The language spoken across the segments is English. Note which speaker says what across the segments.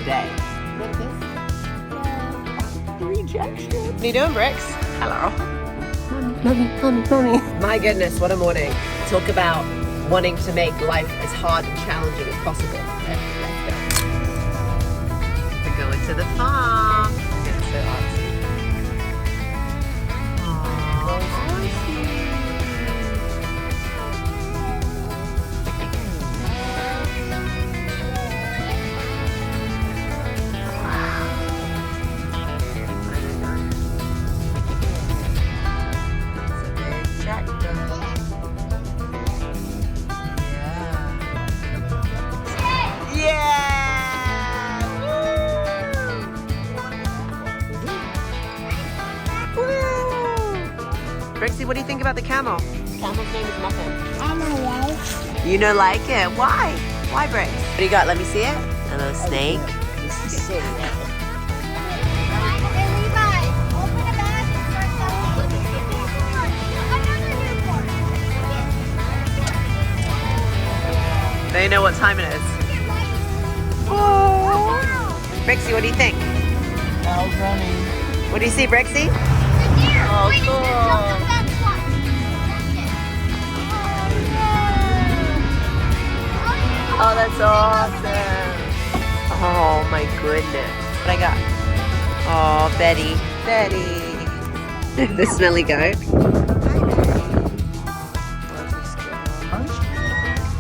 Speaker 1: today. Rejection. What are you doing, Bricks? Hello. Mommy. My goodness, what a morning. Talk about wanting to make life as hard and challenging as possible. Let's go. We're going to the farm. It's so artsy. Brixie, what do you think about the camel? Camel's name is Muffin.
Speaker 2: I don't like.
Speaker 1: You don't like it? Why? Why, Brix? What do you got? Let me see it. A little snake. They know what time it is. Oh. Brixie, what do you think?
Speaker 3: Owl's running.
Speaker 1: What do you see, Brixie?
Speaker 3: Oh, cool.
Speaker 1: Oh, that's awesome. Oh, my goodness. What I got? Oh, Betty. The smelly goat.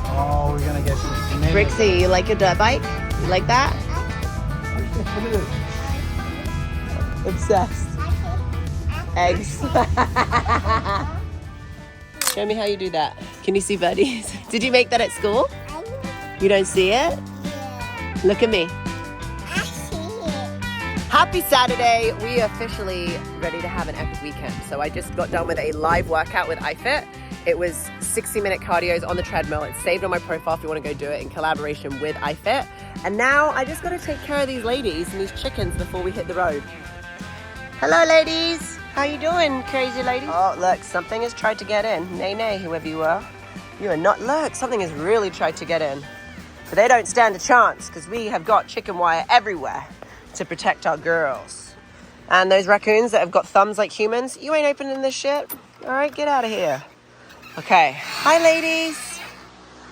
Speaker 3: Oh, we're gonna get some.
Speaker 1: Brixie, you like your dirt bike? You like that? Obsessed. Eggs. Show me how you do that. Can you see buddies? Did you make that at school? You don't see it? Look at me.
Speaker 2: I see it.
Speaker 1: Happy Saturday. We are officially ready to have an epic weekend. So I just got done with a live workout with iFit. It was 60-minute cardios on the treadmill. It's saved on my profile if you want to go do it in collaboration with iFit. And now I just got to take care of these ladies and these chickens before we hit the road. Hello, ladies. How you doing, crazy ladies? Oh, look, something has tried to get in. Nay, whoever you are. You are not, look, something has really tried to get in. But they don't stand a chance because we have got chicken wire everywhere to protect our girls. And those raccoons that have got thumbs like humans, you ain't opening this shit. All right, get out of here. Okay, hi ladies.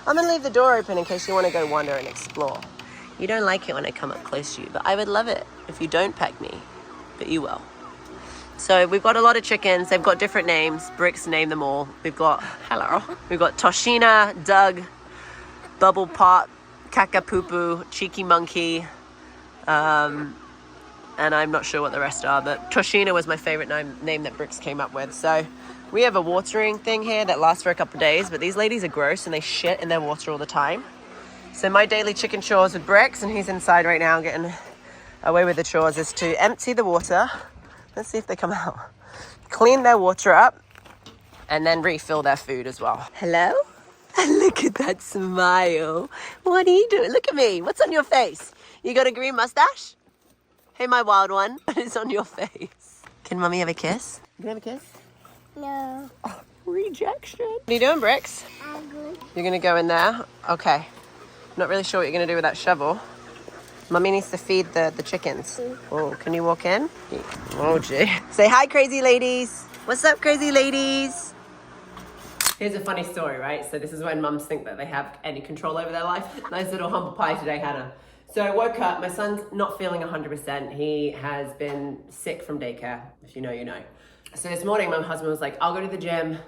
Speaker 1: I'm gonna leave the door open in case you wanna go wander and explore. You don't like it when I come up close to you, but I would love it if you don't peck me, but you will. So we've got a lot of chickens. They've got different names. Bricks named them all. We've got Toshina, Doug, Bubble Pot, Kakapoopoo, Cheeky Monkey, and I'm not sure what the rest are, but Toshina was my favorite name that Bricks came up with. So we have a watering thing here that lasts for a couple of days, but these ladies are gross and they shit in their water all the time. So my daily chicken chores with Bricks, and he's inside right now getting away with the chores, is to empty the water. Let's see if they come out. Clean their water up and then refill their food as well. Hello? Look at that smile. What are you doing? Look at me. What's on your face? You got a green mustache? Hey, my wild one. What is on your face? Can mommy have a kiss? Can I have a kiss?
Speaker 2: No.
Speaker 1: Oh, rejection. What are you doing, Bricks?
Speaker 2: I'm good.
Speaker 1: You're going to go in there? Okay. Not really sure what you're going to do with that shovel. Mummy needs to feed the chickens. Oh, can you walk in? Oh, gee. Say hi, crazy ladies. What's up, crazy ladies? Here's a funny story, right? So this is when mums think that they have any control over their life. Nice little humble pie today, Hannah. So I woke up, my son's not feeling 100%. He has been sick from daycare. If you know, you know. So this morning, my husband was like, I'll go to the gym.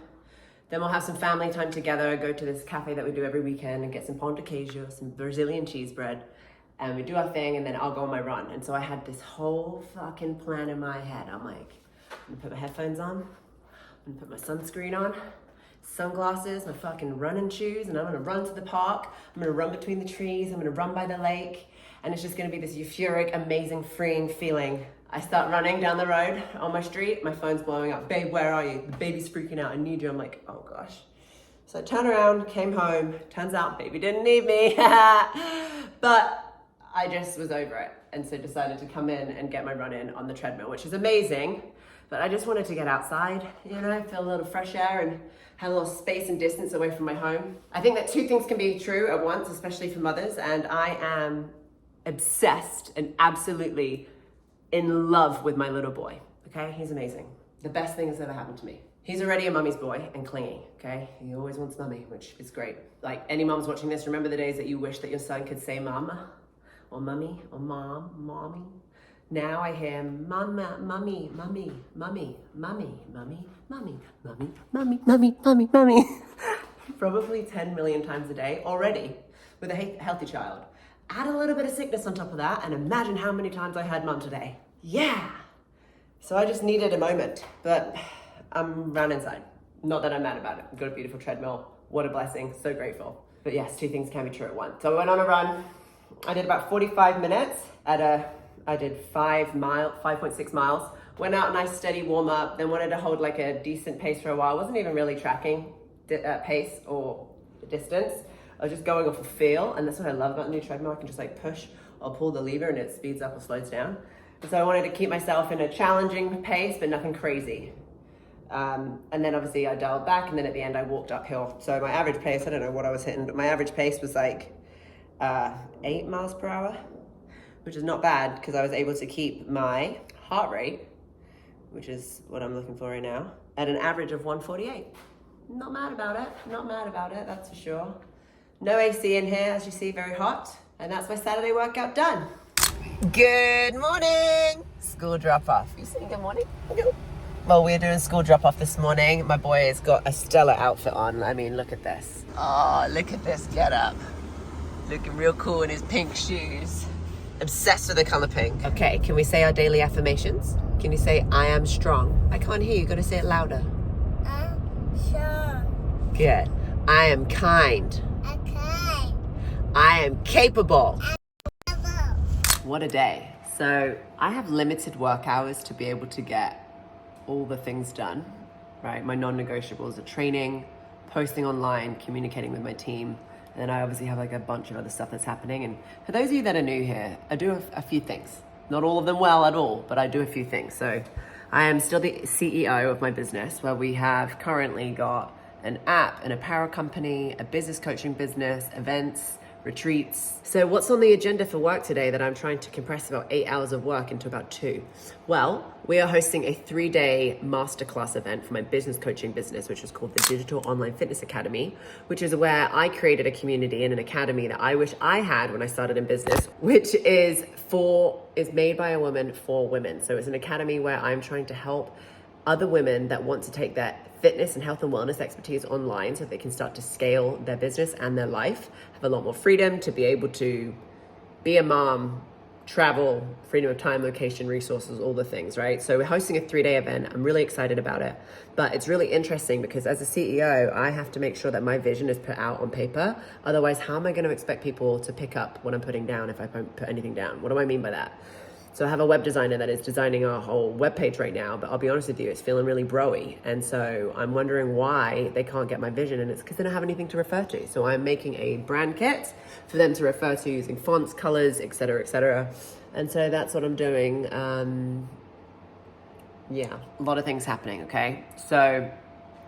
Speaker 1: Then we'll have some family time together, go to this cafe that we do every weekend and get some pão de queijo, some Brazilian cheese bread. And we do our thing, and then I'll go on my run. And so I had this whole fucking plan in my head. I'm like, I'm gonna put my headphones on, I'm gonna put my sunscreen on, sunglasses, my fucking running shoes, and I'm gonna run to the park. I'm gonna run between the trees, I'm gonna run by the lake, and it's just gonna be this euphoric, amazing, freeing feeling. I start running down the road on my street, my phone's blowing up. Babe, where are you? The baby's freaking out, I need you. I'm like, oh gosh. So I turned around, came home, turns out baby didn't need me. But I just was over it, and so decided to come in and get my run in on the treadmill, which is amazing. But I just wanted to get outside, you know, feel a little fresh air and have a little space and distance away from my home. I think that two things can be true at once, especially for mothers, and I am obsessed and absolutely in love with my little boy, okay? He's amazing. The best thing that's ever happened to me. He's already a mummy's boy and clingy, okay? He always wants mummy, which is great. Like any mums watching this, remember the days that you wish that your son could say mama or mummy or mom, mommy? Now I hear mama, mummy, mummy, mummy, mummy, mummy, mummy, mummy, mummy, mummy, mummy, mummy. Probably 10 million times a day already with a healthy child. Add a little bit of sickness on top of that and imagine how many times I heard mum today. Yeah. So I just needed a moment, but I'm round inside. Not that I'm mad about it. I've got a beautiful treadmill. What a blessing. So grateful. But yes, two things can be true at once. So I went on a run. I did about 45 minutes I did 5.6 miles. Went out, nice steady warm up, then wanted to hold like a decent pace for a while. Wasn't even really tracking pace or distance. I was just going off a feel, and that's what I love about the new treadmill. I can just like push or pull the lever and it speeds up or slows down. And so I wanted to keep myself in a challenging pace, but nothing crazy. And then obviously I dialed back, and then at the end I walked uphill. So my average pace, I don't know what I was hitting, but my average pace was like 8 miles per hour, which is not bad because I was able to keep my heart rate, which is what I'm looking for right now, at an average of 148. Not mad about it, not mad about it, that's for sure. No AC in here, as you see, very hot. And that's my Saturday workout done. Good morning. School drop off. You saying good morning? No. Well, we're doing school drop off this morning. My boy has got a stellar outfit on. I mean, look at this. Oh, look at this get up. Looking real cool in his pink shoes. Obsessed with the color pink. Okay, can we say our daily affirmations? Can you say, I am strong? I can't hear you, gotta say it louder.
Speaker 2: Sure.
Speaker 1: Good. I am kind.
Speaker 2: Okay.
Speaker 1: I am capable. What a day. So I have limited work hours to be able to get all the things done, right? My non-negotiables are training, posting online, communicating with my team. And then I obviously have like a bunch of other stuff that's happening. And for those of you that are new here, I do a few things. Not all of them well at all, but I do a few things. So I am still the CEO of my business, where we have currently got an app, an apparel company, a business coaching business, events, retreats. So what's on the agenda for work today that I'm trying to compress about 8 hours of work into about 2? Well, we are hosting a 3-day masterclass event for my business coaching business, which is called the Digital Online Fitness Academy, which is where I created a community and an academy that I wish I had when I started in business, which is made by a woman for women. So it's an academy where I'm trying to help other women that want to take their fitness and health and wellness expertise online so they can start to scale their business and their life, have a lot more freedom to be able to be a mom, travel, freedom of time, location, resources, all the things, right? So we're hosting a 3-day event. I'm really excited about it, but it's really interesting because as a CEO, I have to make sure that my vision is put out on paper. Otherwise, how am I going to expect people to pick up what I'm putting down if I don't put anything down? What do I mean by that? So I have a web designer that is designing our whole webpage right now, but I'll be honest with you, it's feeling really bro-y. And so I'm wondering why they can't get my vision, and it's because they don't have anything to refer to. So I'm making a brand kit for them to refer to using fonts, colors, et cetera, et cetera. And so that's what I'm doing. Yeah, a lot of things happening, okay? So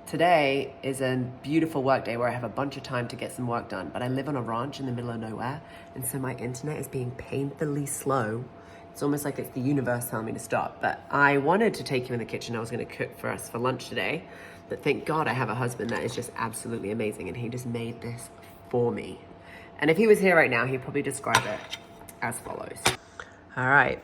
Speaker 1: today is a beautiful work day where I have a bunch of time to get some work done, but I live on a ranch in the middle of nowhere, and so my internet is being painfully slow. It's almost like it's the universe telling me to stop. But I wanted to take you in the kitchen. I was going to cook for us for lunch today. But thank God I have a husband that is just absolutely amazing. And he just made this for me. And if he was here right now, he'd probably describe it as follows. All right.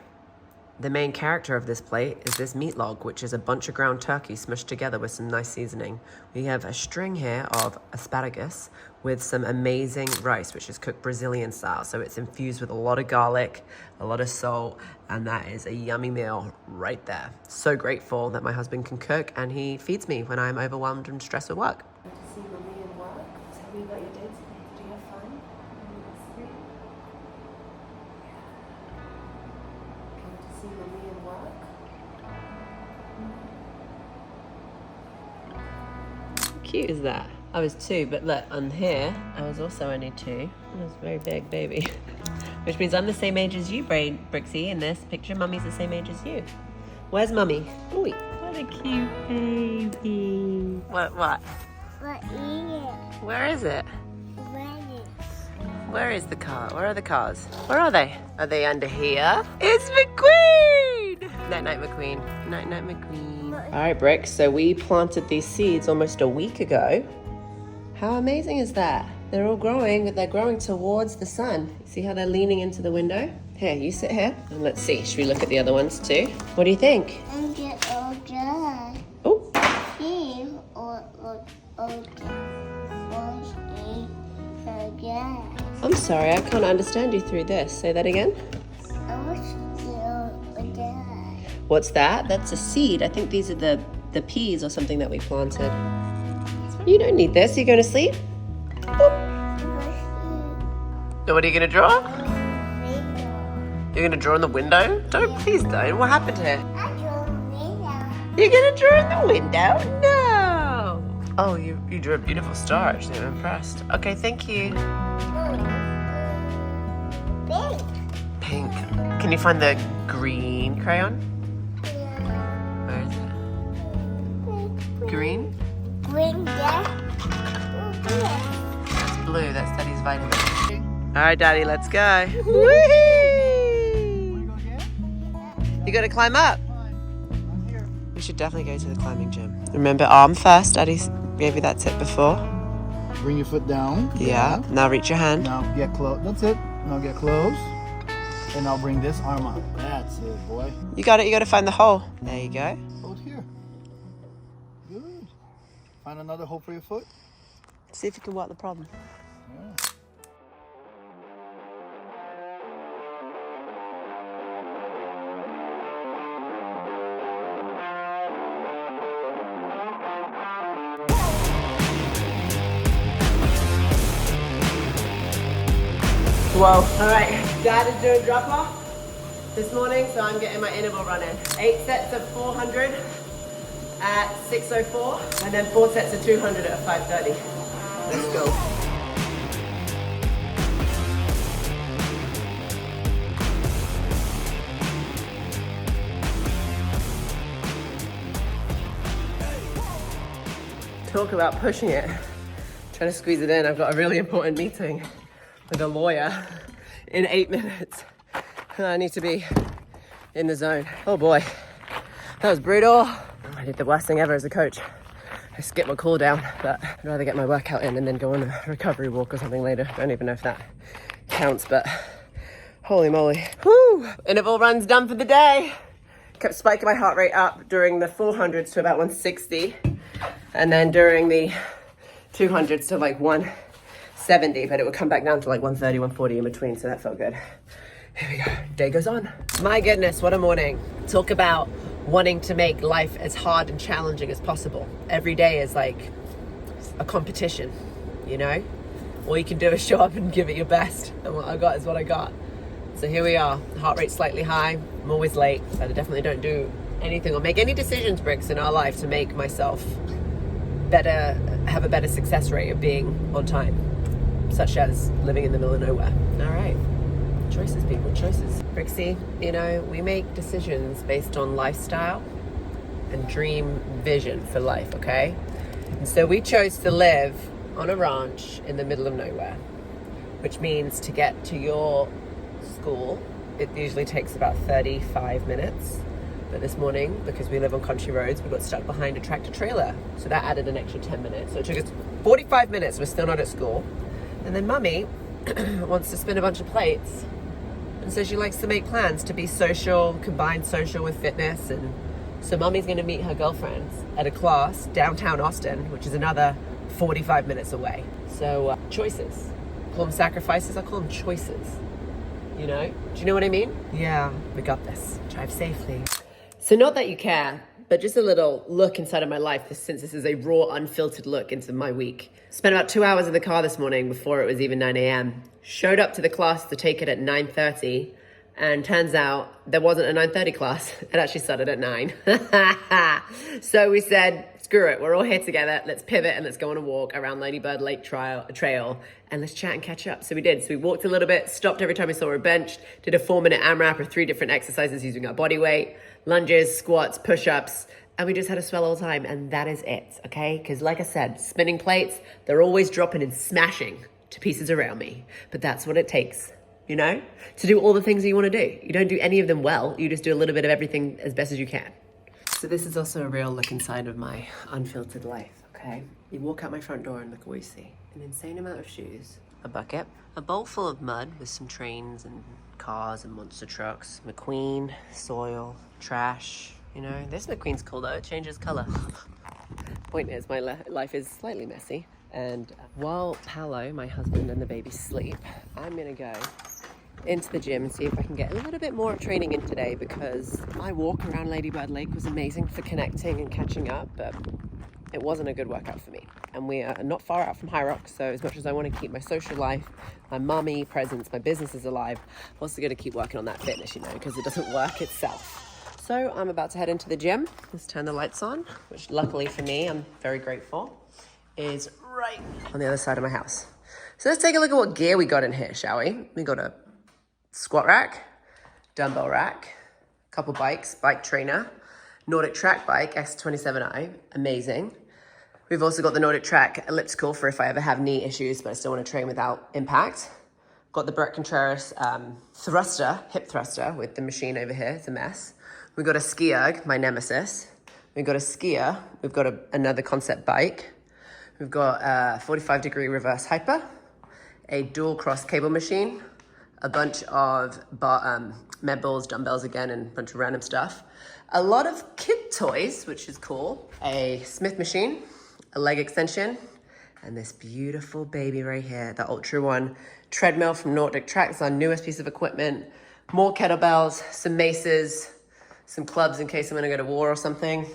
Speaker 1: The main character of this plate is this meat log, which is a bunch of ground turkey smushed together with some nice seasoning. We have a string here of asparagus with some amazing rice, which is cooked Brazilian style. So it's infused with a lot of garlic, a lot of salt, and that is a yummy meal right there. So grateful that my husband can cook and he feeds me when I'm overwhelmed and stressed with work. See mommy and work. Tell me about your day today. Did you have fun? See mommy and work. How cute is that? I was 2, but look, on here, I was also only 2. I was a very big baby. Which means I'm the same age as you, Brixie, in this picture. Mummy's the same age as you. Where's Mummy? Ooh, what a cute baby. What?
Speaker 2: What is it?
Speaker 1: Where is it?
Speaker 2: What is it?
Speaker 1: Where is the car? Where are the cars? Where are they? Are they under here? It's McQueen! Night night McQueen. Night night McQueen. All right, Brick, so we planted these seeds almost a week ago. How amazing is that? They're all growing, but they're growing towards the sun. See how they're leaning into the window? Here, you sit here, and let's see. Should we look at the other ones too? What do you think?
Speaker 2: And get all dry.
Speaker 1: Oh,
Speaker 2: See, or
Speaker 1: I'm sorry, I can't understand you through this. Say that again.
Speaker 2: I was still dry.
Speaker 1: What's that? That's a seed. I think these are the peas or something that we planted. You don't need this. Are you going to sleep? So what are you going to draw? You're going to draw in the window? Don't, please don't. What happened here? You're going to draw in the window? No. Oh, you drew a beautiful star, actually. I'm impressed. Okay, thank you. Pink. Can you find the green crayon? Where is it? Green?
Speaker 2: Green there.
Speaker 1: That's blue. That's Daddy's vitamin. All right, Daddy, let's go. Whee! You got to climb up. We should definitely go to the climbing gym. Remember, arm first. Daddy gave you that tip before.
Speaker 3: Bring your foot down.
Speaker 1: Yeah. Now reach your hand.
Speaker 3: Now get close. That's it. Now get close. And I'll bring this arm up. That's it, boy.
Speaker 1: You got it. You got to find the hole. There you go.
Speaker 3: Hold here. Good. Find another hole for your foot.
Speaker 1: See if you can work the problem.
Speaker 3: Yeah.
Speaker 1: Whoa. All right, Dad is doing drop off this morning, so I'm getting my interval running. 8 sets of 400 at 6:04, and then 4 sets of 200 at 5:30. Let's go. Talk about pushing it. Trying to squeeze it in. I've got a really important meeting with a lawyer in 8 minutes. I need to be in the zone. Oh boy, that was brutal. I did the worst thing ever as a coach. I skipped my cool down, but I'd rather get my workout in and then go on a recovery walk or something later. I don't even know if that counts, but holy moly. Woo! Interval run's done for the day. Kept spiking my heart rate up during the 400s to about 160, and then during the 200s to like 170, but it would come back down to like 130, 140 in between, so that felt good. Here we go, day goes on. My goodness, what a morning. Talk about wanting to make life as hard and challenging as possible. Every day is like a competition, you know? All you can do is show up and give it your best, and what I got is what I got. So here we are, heart rate slightly high. I'm always late, but I definitely don't do anything or make any decisions, Briggs, in our life to make myself have a better success rate of being on time, such as living in the middle of nowhere. All right, choices, people, choices. Brixie, you know, we make decisions based on lifestyle and dream vision for life, okay? And so we chose to live on a ranch in the middle of nowhere, which means to get to your school, it usually takes about 35 minutes. But this morning, because we live on country roads, we got stuck behind a tractor trailer. So that added an extra 10 minutes. So it took us 45 minutes. We're still not at school. And then Mummy wants to spin a bunch of plates. And so she likes to make plans to be social, combine social with fitness. And so Mummy's going to meet her girlfriends at a class downtown Austin, which is another 45 minutes away. So choices. I call them sacrifices. I call them choices. You know? Do you know what I mean? Yeah, we got this. Drive safely. So not that you care, but just a little look inside of my life, since this is a raw, unfiltered look into my week. Spent about 2 hours in the car this morning before it was even 9 a.m. Showed up to the class to take it at 9:30, and turns out there wasn't a 9:30 class. It actually started at 9. So we said, screw it, we're all here together. Let's pivot and let's go on a walk around Ladybird Lake Trail and let's chat and catch up. So we did. So we walked a little bit, stopped every time we saw a bench, did a 4-minute AMRAP or 3 different exercises using our body weight, lunges, squats, push-ups, and we just had a swell old time, and that is it, okay? Because like I said, spinning plates, they're always dropping and smashing to pieces around me. But that's what it takes, you know, to do all the things that you want to do. You don't do any of them well. You just do a little bit of everything as best as you can. So this is also a real look inside of my unfiltered life, okay? You walk out my front door and look what you see. An insane amount of shoes, a bucket, a bowl full of mud with some trains and cars and monster trucks, McQueen, soil, trash. You know, this McQueen's cool though, it changes color. Point is, my life is slightly messy. And while Paolo, my husband, and the baby sleep, I'm gonna go into the gym and see if I can get a little bit more of training in today, because my walk around Ladybird Lake was amazing for connecting and catching up, but it wasn't a good workout for me. And we are not far out from High Rock, so as much as I want to keep my social life, my mummy presence, my business is alive, I'm also going to keep working on that fitness, you know, because it doesn't work itself. So I'm about to head into the gym. Let's turn the lights on, which luckily for me, I'm very grateful, is right on the other side of my house. So let's take a look at what gear we got in here, shall we? We got a squat rack, dumbbell rack, a couple bikes, bike trainer, Nordic track bike, X27i, amazing. We've also got the Nordic track elliptical for if I ever have knee issues, but I still want to train without impact. Got the Brett Contreras thruster, hip thruster with the machine over here, it's a mess. We've got a ski erg, my nemesis. We've got a skier, we've got another concept bike. We've got a 45-degree reverse hyper, a dual cross cable machine, a bunch of med balls, dumbbells again, and a bunch of random stuff. A lot of kid toys, which is cool. A Smith machine, a leg extension, and this beautiful baby right here, the Ultra One treadmill from Nordic Track. It's our newest piece of equipment. More kettlebells, some maces, some clubs in case I'm gonna go to war or something.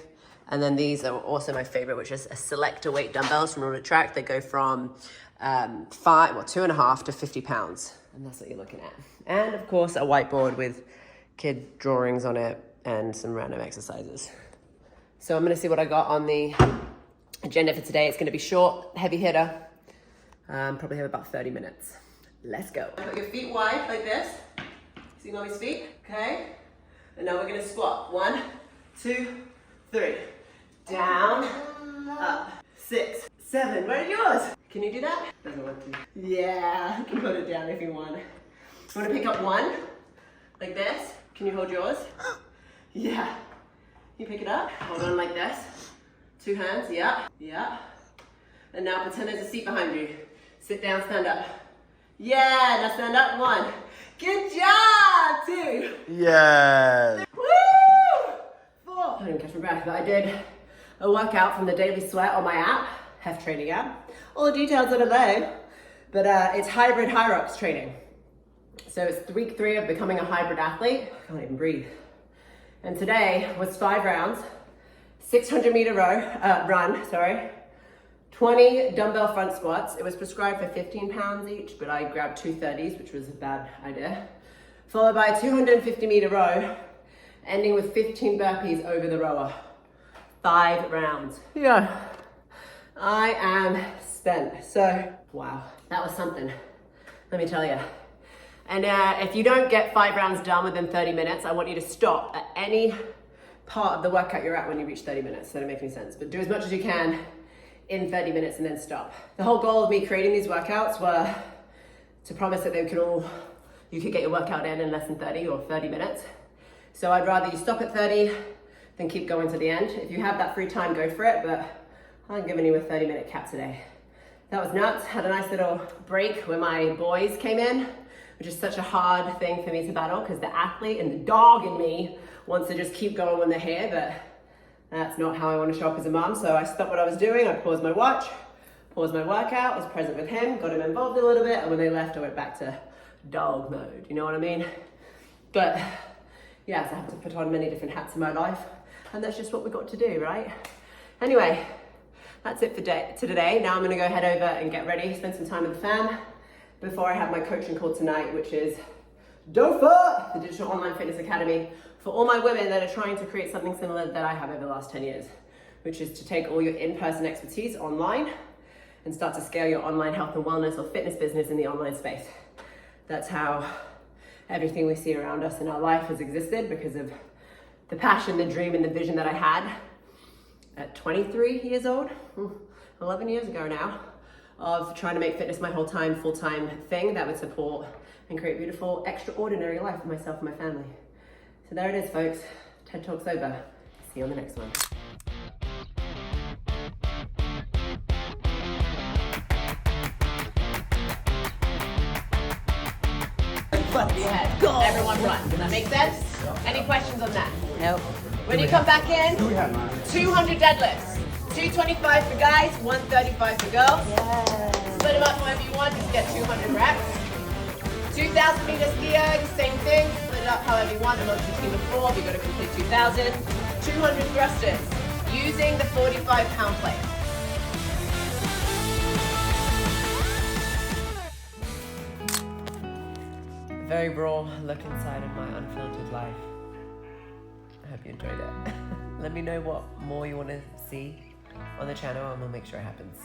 Speaker 1: And then these are also my favorite, which is a selector weight dumbbells from Nordic Track. They go from 2.5 to 50 pounds. And that's what you're looking at. And of course, a whiteboard with kid drawings on it and some random exercises. So I'm gonna see what I got on the agenda for today. It's gonna be short, heavy hitter. Probably have about 30 minutes. Let's go. Put your feet wide like this. See mommy's feet, okay? And now we're gonna squat. 1, 2, 3. Down, up, 6, 7. Where's yours? Can you do that? Doesn't want to. Yeah, you can put it down if you want. You want to pick up 1, like this? Can you hold yours? Yeah. You pick it up, hold on like this. 2 hands, yeah, yeah. And now pretend there's a seat behind you. Sit down, stand up. Yeah, now stand up, 1. Good job, 2.
Speaker 3: Yes.
Speaker 1: Woo! 4. I didn't catch my breath, but I did a workout from the Daily Sweat on my app, Hef Training app. All the details are below, but it's hybrid High Rocks training. So it's week 3 of becoming a hybrid athlete. I can't even breathe. And today was 5 rounds, 600 meter run, 20 dumbbell front squats. It was prescribed for 15 pounds each, but I grabbed 2 30s, which was a bad idea. Followed by a 250 meter row, ending with 15 burpees over the rower. 5 rounds. Yeah. I am spent. So, wow, that was something, let me tell you. And if you don't get 5 rounds done within 30 minutes, I want you to stop at any part of the workout you're at when you reach 30 minutes. That doesn't make any sense, but do as much as you can in 30 minutes and then stop. The whole goal of me creating these workouts were to promise that you could get your workout in less than 30 or 30 minutes. So I'd rather you stop at 30 than keep going to the end. If you have that free time, go for it, but I'm giving you a 30-minute cap today. That was nuts. Had a nice little break when my boys came in, which is such a hard thing for me to battle because the athlete and the dog in me wants to just keep going when they're here, but that's not how I want to show up as a mom. So I stopped what I was doing. I paused my watch, paused my workout, was present with him, got him involved a little bit, and when they left, I went back to dog mode. You know what I mean? But yes, I have to put on many different hats in my life, and that's just what we got to do, right? Anyway, that's it for today. Now I'm gonna go head over and get ready, spend some time with the fam before I have my coaching call tonight, which is DOFA, the Digital Online Fitness Academy, for all my women that are trying to create something similar that I have over the last 10 years, which is to take all your in-person expertise online and start to scale your online health and wellness or fitness business in the online space. That's how everything we see around us in our life has existed, because of the passion, the dream, and the vision that I had at 23 years old, 11 years ago now, of trying to make fitness my whole time, full-time thing that would support and create beautiful, extraordinary life for myself and my family. So there it is, folks. TED Talk's over. See you on the next one. Everyone run. Does that make sense? Any questions on that?
Speaker 4: Nope.
Speaker 1: When you come back in, 200 deadlifts. 225 for guys, 135 for girls. Split them up however you want, just get 200 reps. 2,000 meter skiing, same thing. Split it up however you want, amongst your team of 4, you've got to complete 2,000. 200 thrusters, using the 45-pound plate. Very raw look inside of my unfiltered life. I hope you enjoyed it. Let me know what more you want to see on the channel and we'll make sure it happens.